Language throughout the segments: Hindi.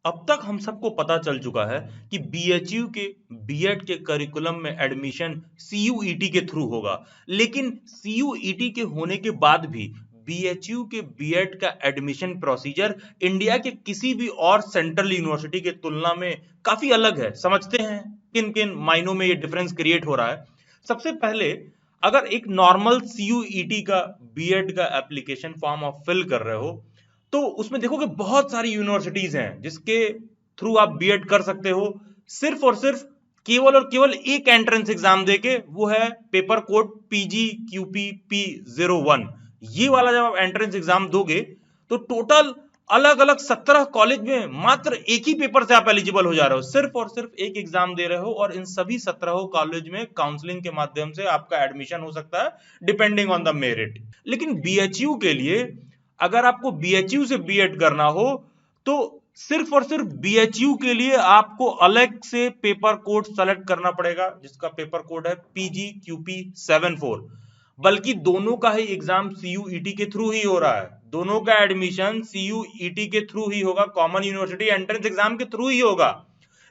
अब तक हम सबको पता चल चुका है कि बीएचयू के बीएड के करिकुलम में एडमिशन सीयूईटी के थ्रू होगा, लेकिन सीयूईटी के होने के बाद भी बीएचयू के बीएड का एडमिशन प्रोसीजर इंडिया के किसी भी और सेंट्रल यूनिवर्सिटी के तुलना में काफी अलग है। समझते हैं किन किन मायनों में ये डिफरेंस क्रिएट हो रहा है। सबसे पहले, अगर एक नॉर्मल सीयूईटी का बीएड का एप्लीकेशन फॉर्म आप फिल कर रहे हो तो उसमें देखोगे बहुत सारी यूनिवर्सिटीज हैं जिसके थ्रू आप बीएड कर सकते हो, सिर्फ और सिर्फ केवल और केवल एक एंट्रेंस एग्जाम देके, वो है पेपर कोड PGQP-P01। ये वाला जब आप एंट्रेंस एग्जाम दोगे तो टोटल अलग अलग 17 कॉलेज में मात्र एक ही पेपर से आप एलिजिबल हो जा रहे हो, सिर्फ और सिर्फ एक एग्जाम दे रहे हो, और इन सभी 17 कॉलेज में काउंसलिंग के माध्यम से आपका एडमिशन हो सकता है डिपेंडिंग ऑन द मेरिट। लेकिन बीएचयू के लिए, अगर आपको बीएचयू से बीएड करना हो तो सिर्फ और सिर्फ बीएचयू के लिए आपको अलग से पेपर कोड सेलेक्ट करना पड़ेगा, जिसका पेपर कोड है PGQP-74। बल्कि दोनों का ही एग्जाम सीयूईटी के थ्रू ही हो रहा है, दोनों का एडमिशन सीयूईटी के थ्रू ही होगा, कॉमन यूनिवर्सिटी एंट्रेंस एग्जाम के थ्रू ही होगा।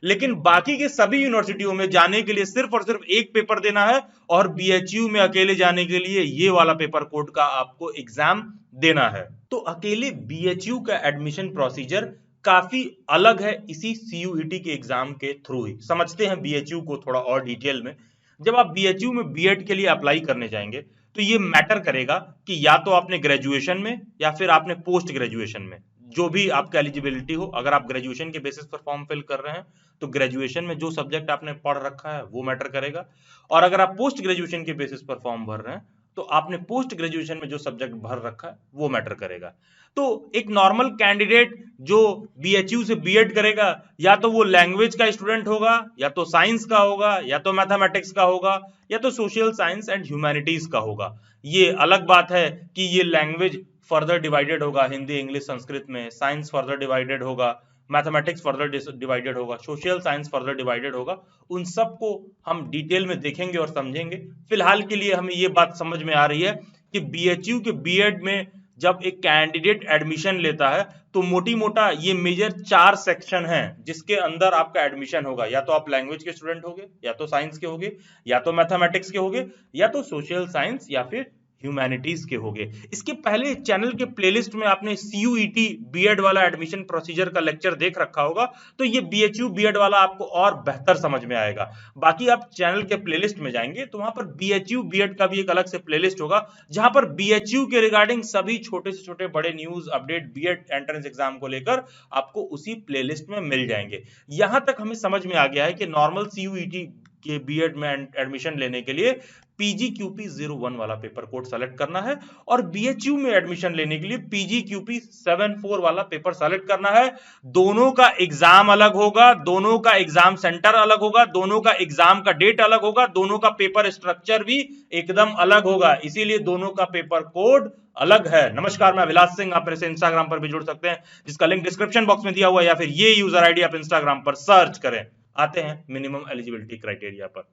लेकिन बाकी के सभी यूनिवर्सिटियों में जाने के लिए सिर्फ और सिर्फ एक पेपर देना है, और बीएचयू में अकेले जाने के लिए ये वाला पेपर कोड का आपको एग्जाम देना है। तो अकेले बीएचयू का एडमिशन प्रोसीजर काफी अलग है इसी सीयूईटी के एग्जाम के थ्रू ही। समझते हैं बीएचयू को थोड़ा और डिटेल में। जब आप बीएचयू में बीएड के लिए अप्लाई करने जाएंगे तो ये मैटर करेगा कि या तो आपने ग्रेजुएशन में या फिर आपने पोस्ट ग्रेजुएशन में, जो भी आपका एलिजिबिलिटी हो। अगर आप ग्रेजुएशन के बेसिस पर फॉर्म फिल कर रहे हैं तो ग्रेजुएशन में जो सब्जेक्ट आपने पढ़ रखा है वो मैटर करेगा, और अगर आप पोस्ट ग्रेजुएशन के बेसिस पर फॉर्म भर रहे हैं तो आपने पोस्ट ग्रेजुएशन में जो सब्जेक्ट भर रखा है वो मैटर करेगा। तो एक नॉर्मल कैंडिडेट जो बीएचयू से बीएड करेगा, या तो वो लैंग्वेज का स्टूडेंट होगा, या तो साइंस का होगा, या तो मैथमेटिक्स का होगा, या तो सोशल साइंस एंड ह्यूमैनिटीज का होगा। ये अलग बात है कि ये लैंग्वेज फर्दर डिवाइडेड होगा, हिंदी इंग्लिश संस्कृत में, साइंस फर्दर डिवाइडेड होगा, मैथमेटिक्स फर्दर डिवाइडेड होगा, सोशल साइंस फर्दर डिवाइडेड होगा। उन सबको हम डिटेल में देखेंगे और समझेंगे। फिलहाल के लिए हमें ये बात समझ में आ रही है कि बीएचयू के बीएड में जब एक कैंडिडेट एडमिशन लेता है तो मोटी मोटा ये मेजर 4 सेक्शन हैं जिसके अंदर आपका एडमिशन होगा। या तो आप लैंग्वेज के स्टूडेंट होगे, या तो साइंस के होगे, या तो मैथमेटिक्स के होगे, या तो सोशल साइंस या फिर ह्यूमैनिटीज के होगे। इसके पहले चैनल के प्लेलिस्ट में आपने सीयूईटी बीएड वाला एडमिशन प्रोसीजर का लेक्चर देख रखा होगा, तो ये बीएचयू बीएड वाला आपको और बेहतर समझ में आएगा। बाकी आप चैनल के प्लेलिस्ट में जाएंगे तो वहां पर बीएचयू बीएड का भी एक अलग से प्लेलिस्ट होगा, जहां पर बीएचयू के रिगार्डिंग सभी छोटे से छोटे बड़े news update BEd entrance exam को लेकर आपको उसी प्लेलिस्ट में मिल जाएंगे। यहां तक हमें समझ में आ गया है कि नॉर्मल सीयूईटी के बीएड में एडमिशन लेने के लिए PGQP-01 वाला पेपर कोड सेलेक्ट करना है, और बीएचयू में एडमिशन लेने के लिए PGQP-74 वाला पेपर सेलेक्ट करना है। दोनों का एग्जाम अलग होगा, दोनों का एग्जाम सेंटर अलग होगा, दोनों का एग्जाम का डेट अलग होगा, दोनों का पेपर स्ट्रक्चर भी एकदम अलग होगा, इसीलिए दोनों का पेपर कोड अलग है। नमस्कार, मैं अभिलाष सिंह। आप मेरे से इंस्टाग्राम पर भी जुड़ सकते हैं, जिसका लिंक डिस्क्रिप्शन बॉक्स में दिया हुआ है, या फिर ये यूजर आईडी आप इंस्टाग्राम पर सर्च करें। आते हैं मिनिमम एलिजिबिलिटी क्राइटेरिया पर।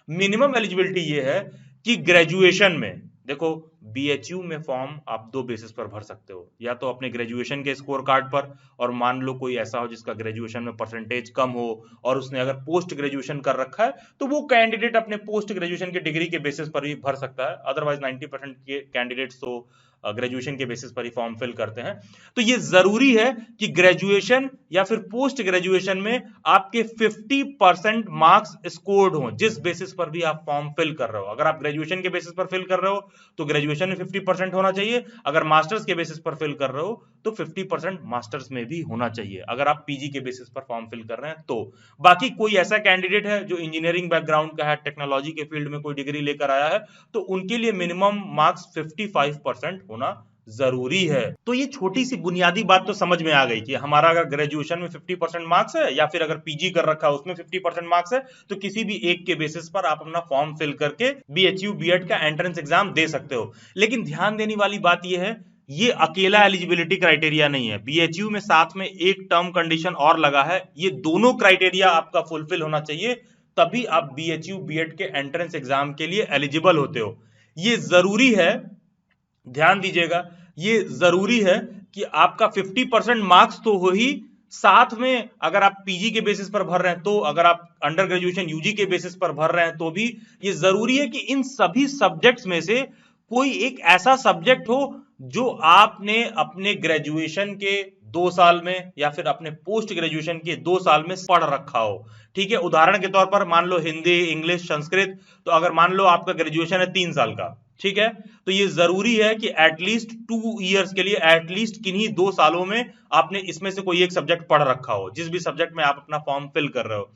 मिनिमम एलिजिबिलिटी ये है कि ग्रेजुएशन में, देखो बीएचयू में फॉर्म आप 2 बेसिस पर भर सकते हो, या तो अपने ग्रेजुएशन के स्कोर कार्ड पर, और मान लो कोई ऐसा हो जिसका ग्रेजुएशन में परसेंटेज कम हो और उसने अगर पोस्ट ग्रेजुएशन कर रखा है तो वो कैंडिडेट अपने पोस्ट ग्रेजुएशन के डिग्री के बेसिस पर ही भर सकता है। अदरवाइज 90% के कैंडिडेट्स तो ग्रेजुएशन के बेसिस पर ही फॉर्म फिल करते हैं। तो ये जरूरी है कि ग्रेजुएशन या फिर पोस्ट ग्रेजुएशन में आपके 50% मार्क्स स्कोर्ड हो, जिस बेसिस पर भी आप फॉर्म फिल कर रहे हो। अगर आप ग्रेजुएशन के बेसिस पर फिल कर रहे हो तो ग्रेजुएशन में 50% होना चाहिए, अगर मास्टर्स के बेसिस पर फिल कर रहे हो तो 50% मास्टर्स में भी होना चाहिए, अगर आप पीजी के बेसिस पर फॉर्म फिल कर रहे हैं तो। बाकी कोई ऐसा कैंडिडेट है जो इंजीनियरिंग बैकग्राउंड का है, टेक्नोलॉजी के फील्ड में कोई डिग्री लेकर आया है, तो उनके लिए मिनिमम मार्क्स 55% होना जरूरी है। तो ये छोटी सी बुनियादी बात तो समझ में आ गई कि हमारा अगर ग्रेजुएशन में 50% मार्क्स है, या फिर अगर पीजी कर रखा है उसमें 50% मार्क्स है, तो किसी भी एक के बेसिस पर आप अपना फॉर्म फिल करके बीएचयू बीएड का एंट्रेंस एग्जाम दे सकते हो। लेकिन ध्यान देने वाली बात यह है, ये अकेला एलिजिबिलिटी क्राइटेरिया नहीं है। बीएचयू में साथ में एक टर्म कंडीशन और लगा है, ये दोनों क्राइटेरिया आपका फुलफिल होना चाहिए, तभी आप बीएचयू बीएड के एंट्रेंस एग्जाम के लिए एलिजिबल होते हो। ये जरूरी है, ध्यान दीजिएगा, ये जरूरी है कि आपका 50% मार्क्स तो हो ही, साथ में अगर आप पीजी के बेसिस पर भर रहे हैं तो, अगर आप अंडर ग्रेजुएशन यूजी के बेसिस पर भर रहे हैं तो भी ये जरूरी है कि इन सभी सब्जेक्ट्स में से कोई एक ऐसा सब्जेक्ट हो जो आपने अपने ग्रेजुएशन के 2 साल में या फिर अपने पोस्ट ग्रेजुएशन के 2 साल में पढ़ रखा हो। ठीक है, उदाहरण के तौर पर मान लो हिंदी, इंग्लिश, संस्कृत, तो अगर मान लो आपका ग्रेजुएशन है 3 साल का, ठीक है, तो ये जरूरी है कि एटलीस्ट 2 ईयर्स के लिए एटलीस्ट किन्हीं 2 सालों में आपने इसमें से कोई एक सब्जेक्ट पढ़ रखा हो, जिस भी सब्जेक्ट में आप अपना फॉर्म फिल कर रहे हो।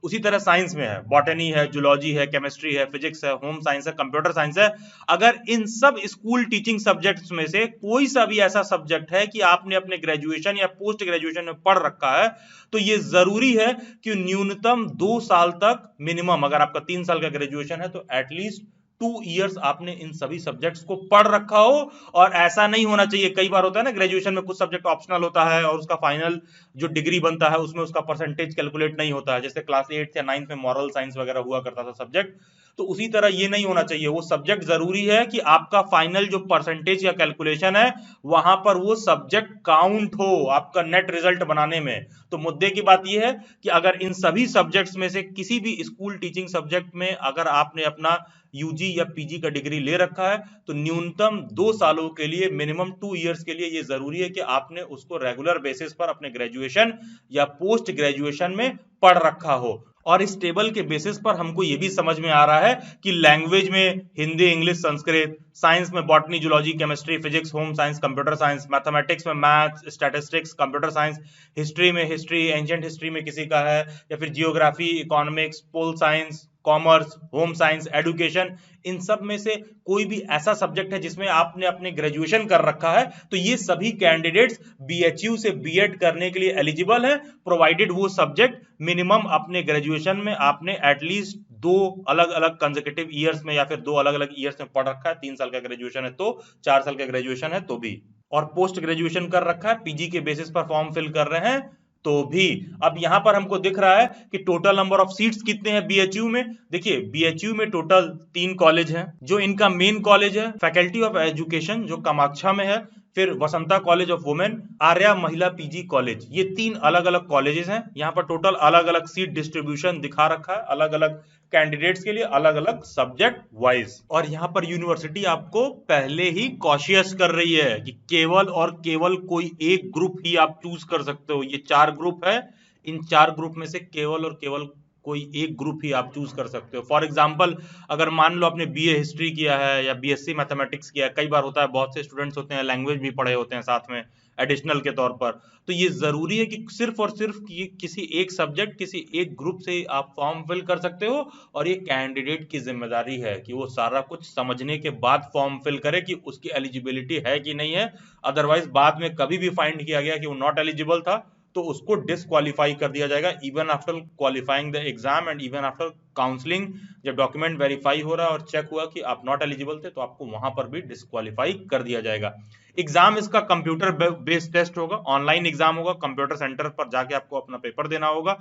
उसी तरह साइंस में है, बॉटनी है, जूलॉजी है, केमिस्ट्री है, फिजिक्स है, होम साइंस है, कंप्यूटर साइंस है। अगर इन सब स्कूल टीचिंग सब्जेक्ट्स में से कोई सा भी ऐसा सब्जेक्ट है कि आपने अपने ग्रेजुएशन या पोस्ट ग्रेजुएशन में पढ़ रखा है, तो ये जरूरी है कि न्यूनतम 2 साल तक मिनिमम, अगर आपका 3 साल का ग्रेजुएशन है तो एटलीस्ट 2 ईयर्स आपने इन सभी सब्जेक्ट्स को पढ़ रखा हो। और ऐसा नहीं होना चाहिए, कई बार होता है ना ग्रेजुएशन में कुछ सब्जेक्ट ऑप्शनल होता है और उसका फाइनल जो डिग्री बनता है उसमें उसका परसेंटेज कैलकुलेट नहीं होता है, जैसे क्लास 8 या 9 में मॉरल साइंस वगैरह हुआ करता था सब्जेक्ट, तो उसी तरह ये नहीं होना चाहिए। वो सब्जेक्ट जरूरी है कि आपका फाइनल जो परसेंटेज या कैलकुलेशन है वहां पर वो सब्जेक्ट काउंट हो आपका नेट रिजल्ट बनाने में। तो मुद्दे की बात यह है कि अगर इन सभी सब्जेक्ट्स में से किसी भी स्कूल टीचिंग सब्जेक्ट में अगर आपने अपना यूजी या पीजी का डिग्री ले रखा है तो न्यूनतम 2 सालों के लिए, मिनिमम 2 ईयर्स के लिए ये जरूरी है कि आपने उसको रेगुलर बेसिस पर अपने ग्रेजुएशन या पोस्ट ग्रेजुएशन में पढ़ रखा हो। और इस टेबल के बेसिस पर हमको ये भी समझ में आ रहा है कि लैंग्वेज में हिंदी, इंग्लिश, संस्कृत, साइंस में botany, zoology, chemistry, physics, home science, computer science, mathematics में maths, statistics, computer science, history में हिस्ट्री, एंशिएंट हिस्ट्री में किसी का है, या फिर geography, economics, pol science, commerce, home science, education, इन सब में से कोई भी ऐसा सब्जेक्ट है जिसमें आपने अपने ग्रेजुएशन कर रखा है, तो ये सभी कैंडिडेट्स बीएचयू से बीएड करने के लिए एलिजिबल हैं, प्रोवाइडेड वो सब्जेक्ट मिनिमम अपने ग्रेजुएशन में आपने एटलीस्ट 2 अलग अलग कंसेक्यूटिव ईयर्स में या फिर 2 अलग अलग ईयर्स में पढ़ रखा है। 3 साल का ग्रेजुएशन है तो, 4 साल का ग्रेजुएशन है तो भी, और पोस्ट ग्रेजुएशन कर रखा है, पीजी के बेसिस पर फॉर्म फिल कर रहे हैं तो भी। अब यहां पर हमको दिख रहा है कि टोटल नंबर ऑफ सीट्स कितने हैं बीएचयू में। देखिए बीएचयू में टोटल 3 कॉलेज हैं। जो इनका मेन कॉलेज है फैकल्टी ऑफ एजुकेशन जो कामाख्या में है, फिर Vasanta college of women, Arya महिला पीजी कॉलेज, ये 3 अलग अलग कॉलेजेस हैं। यहाँ पर टोटल अलग अलग सीट डिस्ट्रीब्यूशन दिखा रखा है, अलग अलग कैंडिडेट्स के लिए, अलग अलग सब्जेक्ट वाइज। और यहाँ पर यूनिवर्सिटी आपको पहले ही कॉशियस कर रही है कि केवल और केवल कोई एक ग्रुप ही आप चूज कर सकते हो। ये 4 ग्रुप है, इन 4 ग्रुप में से केवल और केवल कोई एक ग्रुप ही आप चूज कर सकते हो। फॉर एग्जांपल अगर मान लो आपने बीए हिस्ट्री किया है या बीएससी मैथमेटिक्स किया है, कई बार होता है बहुत से स्टूडेंट्स होते हैं लैंग्वेज भी पढ़े होते हैं साथ में एडिशनल के तौर पर, तो ये जरूरी है कि सिर्फ और सिर्फ किसी एक सब्जेक्ट, किसी एक ग्रुप से आप फॉर्म फिल कर सकते हो। और ये कैंडिडेट की जिम्मेदारी है कि वो सारा कुछ समझने के बाद फॉर्म फिल करे कि उसकी एलिजिबिलिटी है कि नहीं है। अदरवाइज बाद में कभी भी फाइंड किया गया कि वो नॉट एलिजिबल था तो उसको डिस्क्वालीफाई कर दिया जाएगा even after qualifying the exam and even after counselling. जब डॉक्यूमेंट वेरीफाई हो रहा है और चेक हुआ कि आप नॉट एलिजिबल थे तो आपको वहां पर भी डिस्क्वालीफाई कर दिया जाएगा। एग्जाम इसका कंप्यूटर बेस्ड टेस्ट होगा, ऑनलाइन एग्जाम होगा, कंप्यूटर सेंटर पर जाके आपको अपना पेपर देना होगा।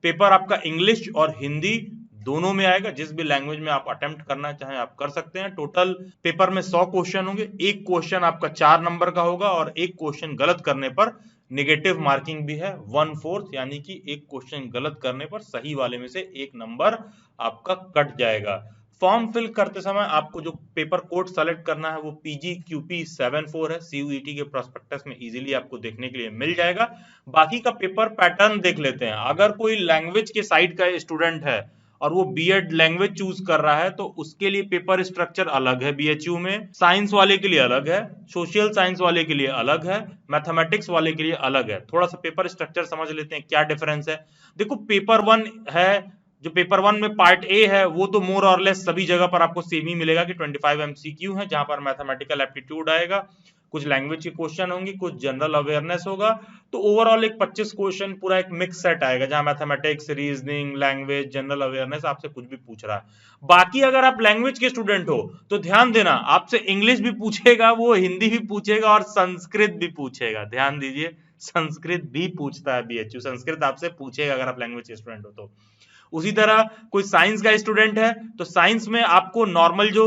पेपर आपका इंग्लिश और हिंदी दोनों में आएगा, जिस भी लैंग्वेज में आप अटेम्प्ट करना चाहें आप कर सकते हैं। टोटल पेपर में 100 क्वेश्चन होंगे, एक क्वेश्चन आपका 4 नंबर का होगा और एक क्वेश्चन गलत करने पर नेगेटिव मार्किंग भी है 1/4, यानी कि एक क्वेश्चन गलत करने पर सही वाले में से 1 नंबर आपका कट जाएगा। फॉर्म फिल करते समय आपको जो पेपर कोड सेलेक्ट करना है वो PGQP74 है, CUET के प्रोस्पेक्टस में इजीली आपको देखने के लिए मिल जाएगा। बाकी का पेपर पैटर्न देख लेते हैं। अगर कोई लैंग्वेज के साइड का स्टूडेंट है और वो बीएड लैंग्वेज चूज कर रहा है तो उसके लिए पेपर स्ट्रक्चर अलग है बीएचयू में, साइंस वाले के लिए अलग है, सोशल साइंस वाले के लिए अलग है, मैथमेटिक्स वाले के लिए अलग है। थोड़ा सा पेपर स्ट्रक्चर समझ लेते हैं क्या डिफरेंस है। देखो पेपर 1 है, जो पेपर 1 में पार्ट ए है वो तो मोर और लेस सभी जगह पर आपको सेम ही मिलेगा कि 25 MCQ है, जहां पर मैथमेटिकल एप्टीट्यूड आएगा, कुछ लैंग्वेज के क्वेश्चन होंगे, कुछ जनरल अवेयरनेस होगा। तो ओवरऑल एक 25 क्वेश्चन पूरा एक मिक्स सेट आएगा जहां mathematics, reasoning, language, general awareness आपसे कुछ भी पूछ रहा है। बाकी अगर आप लैंग्वेज के स्टूडेंट हो तो ध्यान देना, आपसे इंग्लिश भी पूछेगा, वो हिंदी भी पूछेगा और संस्कृत भी पूछेगा। ध्यान दीजिए, संस्कृत भी पूछता है बीएचयू, संस्कृत आपसे पूछेगा अगर आप लैंग्वेज के स्टूडेंट हो तो। उसी तरह कोई साइंस का स्टूडेंट है तो साइंस में आपको नॉर्मल जो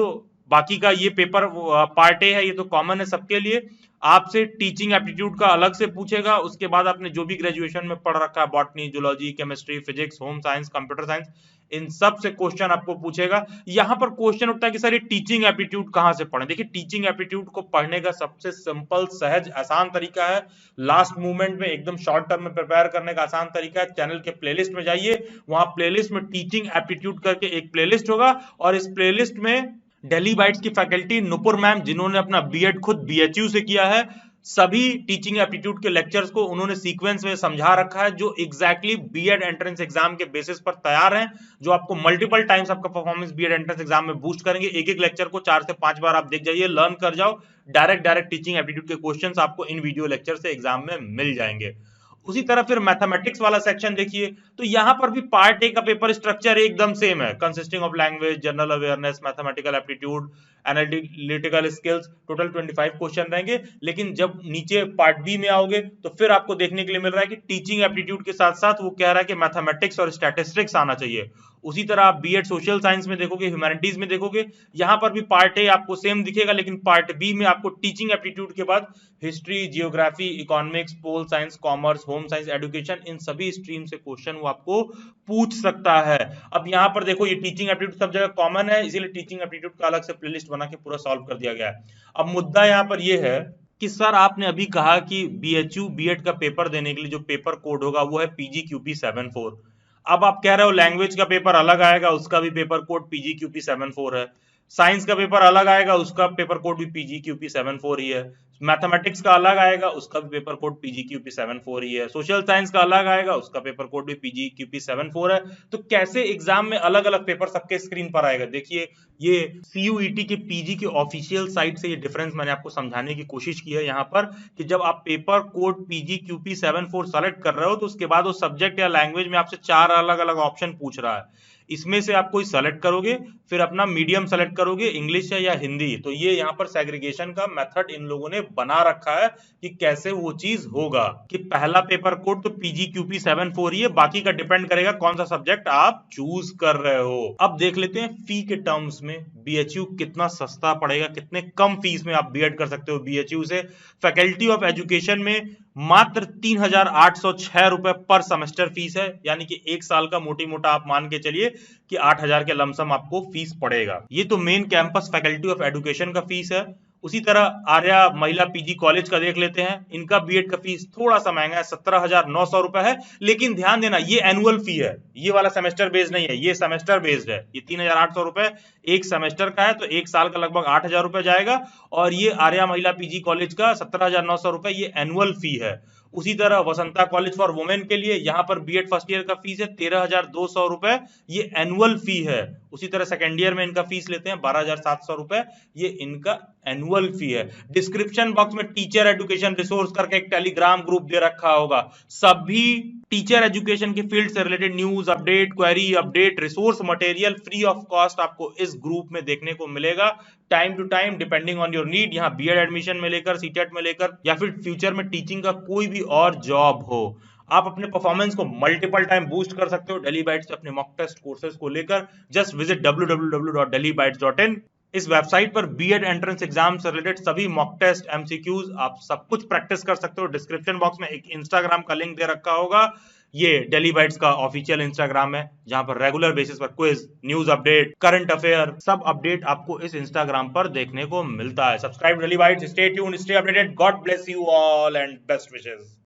बाकी का ये पेपर पार्ट ए है, ये तो कॉमन है सबके लिए। आपसे टीचिंग एप्टीट्यूड का अलग से पूछेगा, उसके बाद आपने जो भी ग्रेजुएशन में पढ़ रखा है, botany, zoology, chemistry, physics, home science, computer science, इन सब से क्वेश्चन आपको पूछेगा। यहाँ पर क्वेश्चन उठता है कि सर ये टीचिंग एप्टीट्यूड कहाँ से पढ़ें। देखिए टीचिंग एप्टीट्यूड को पढ़ने का सबसे सिंपल, सहज, आसान तरीका है, लास्ट मूवमेंट में एकदम शॉर्ट टर्म में प्रिपेयर करने का आसान तरीका है। चैनल के प्लेलिस्ट में जाइए, वहां प्लेलिस्ट में टीचिंग एप्टीट्यूड करके एक प्लेलिस्ट होगा, और इस प्लेलिस्ट में दिल्ली बाइट्स की फैकल्टी नुपुर मैम, जिन्होंने अपना बीएड खुद बीएचयू से किया है, सभी टीचिंग एप्टीट्यूड के लेक्चर्स को उन्होंने सीक्वेंस में समझा रखा है, जो एग्जैक्टली बीएड एंट्रेंस एग्जाम के बेसिस पर तैयार हैं, जो आपको मल्टीपल टाइम्स आपका परफॉर्मेंस बीएड एंट्रेंस एग्जाम में बूस्ट करेंगे। एक एक लेक्चर को 4 से 5 बार आप देख जाइए, लर्न कर जाओ, डायरेक्ट टीचिंग एप्टीट्यूड के क्वेश्चंस आपको इन वीडियो लेक्चर से एग्जाम में मिल जाएंगे। उसी तरह फिर मैथमेटिक्स वाला सेक्शन देखिए, तो यहां पर भी पार्ट ए का पेपर स्ट्रक्चर एकदम सेम है, consisting of language, general awareness, mathematical aptitude, analytical skills, total 25 question रहेंगे। लेकिन जब नीचे पार्ट बी में आओगे तो फिर आपको देखने के लिए मिल रहा है कि टीचिंग एप्टीट्यूड के साथ साथ वो कह रहा है कि मैथमेटिक्स और स्टैटिस्टिक्स आना चाहिए। उसी तरह आप बीएड सोशल साइंस में देखोगे, ह्यूमैनिटीज में देखोगे, यहां पर भी पार्ट ए आपको सेम दिखेगा, लेकिन पार्ट बी में आपको टीचिंग एप्टीट्यूड के बाद history, geography, economics, pol science, commerce, home science, education, इन सभी स्ट्रीम से क्वेश्चन वो आपको पूछ सकता है। अब यहाँ पर देखो ये टीचिंग एप्टीट्यूड सब जगह कॉमन है, इसीलिए टीचिंग एप्टीट्यूड का अलग से प्लेलिस्ट बना के पूरा सॉल्व कर दिया गया है। अब मुद्दा यहाँ पर ये है कि सर आपने अभी कहा कि बीएचयू बीएड का पेपर देने के लिए जो पेपर कोड होगा वो है PGQP74। अब आप कह रहे हो लैंग्वेज का पेपर अलग आएगा, उसका भी पेपर कोड PGQP74 है, साइंस का पेपर अलग आएगा, उसका पेपर कोड भी PGQP74 ही है, मैथमेटिक्स का अलग आएगा, उसका भी पेपर कोड PGQP74 ही है, सोशल साइंस का अलग आएगा, उसका पेपर कोड भी PGQP74 है। तो कैसे एग्जाम में अलग अलग पेपर सबके स्क्रीन पर आएगा? देखिए ये CUET के पीजी के ऑफिशियल साइट से ये डिफरेंस मैंने आपको समझाने की कोशिश की है यहाँ पर, कि जब आप पेपर कोड PGQP74 सेलेक्ट कर रहे हो तो उसके बाद वो सब्जेक्ट या लैंग्वेज में आपसे 4 अलग अलग ऑप्शन पूछ रहा है, इसमें से आप कोई सेलेक्ट करोगे, फिर अपना मीडियम सेलेक्ट करोगे, इंग्लिश है या हिंदी। तो ये यहाँ पर सेग्रीगेशन का मेथड इन लोगों ने बना रखा है कि कैसे वो चीज होगा, कि पहला पेपर कोड तो PGQP74 ही है, बाकी का डिपेंड करेगा कौन सा सब्जेक्ट आप चूज कर रहे हो। अब देख लेते हैं फी के टर्म्स में बीएचयू कितना सस्ता पड़ेगा, कितने कम फीस में आप बीएड कर सकते हो बीएचयू से। फैकल्टी ऑफ एजुकेशन में मात्र 3,806 रुपए पर सेमेस्टर फीस है, यानी कि 1 साल का मोटी मोटा आप मान के चलिए कि 8,000 के लमसम आपको फीस पड़ेगा। ये तो main campus faculty of education का फीस है। उसी तरह आर्या महिला पीजी कॉलेज का देख लेते हैं, इनका बीएड का फीस थोड़ा सा महंगा है, 17,900 रुपए है, लेकिन ध्यान देना ये एनुअल फी है, ये वाला सेमेस्टर बेस्ड नहीं है, ये सेमेस्टर बेस्ड है। ये 3,800 रुपए एक सेमेस्टर का है, तो 1 साल का लगभग 8,000 रुपए जाएगा, और ये आर्या महिला पीजी कॉलेज का 17,900 रुपए ये एनुअल फी है। उसी तरह वसंता कॉलेज फॉर वुमेन के लिए यहाँ पर बीएड फर्स्ट ईयर का फीस है 13,200 रुपए, ये एनुअल फी है। उसी तरह सेकेंड ईयर में इनका फीस लेते हैं 12,700 रुपए, ये इनका एनुअल फी है। डिस्क्रिप्शन बॉक्स में टीचर एजुकेशन रिसोर्स करके एक टेलीग्राम ग्रुप दे रखा होगा, सभी टीचर एजुकेशन के फील्ड से related news update, query update, resource material free of cost आपको इस ग्रुप में देखने को मिलेगा, time to time depending on your need. यहाँ बीएड एडमिशन में लेकर, सीटेट में लेकर, या फिर फ्यूचर में टीचिंग का कोई भी और जॉब हो, आप अपने परफॉर्मेंस को मल्टीपल टाइम बूस्ट कर सकते हो दिल्ली बाइट्स से अपने मॉक टेस्ट कोर्सेज को लेकर। Just visit www.delhibytes.in। इस वेबसाइट पर बीएड एंट्रेंस एग्जाम से रिलेटेड सभी मॉक टेस्ट, एमसीक्यूज, आप सब कुछ प्रैक्टिस कर सकते हो। डिस्क्रिप्शन बॉक्स में एक इंस्टाग्राम का लिंक दे रखा होगा, ये दिल्ली बाइट्स का ऑफिशियल इंस्टाग्राम है, जहां पर रेगुलर बेसिस पर quiz, news update, current affair, सब अपडेट आपको इस इंस्टाग्राम पर देखने को मिलता है। Subscribe Delhi bytes, stay tuned, stay updated. God bless you all and best wishes.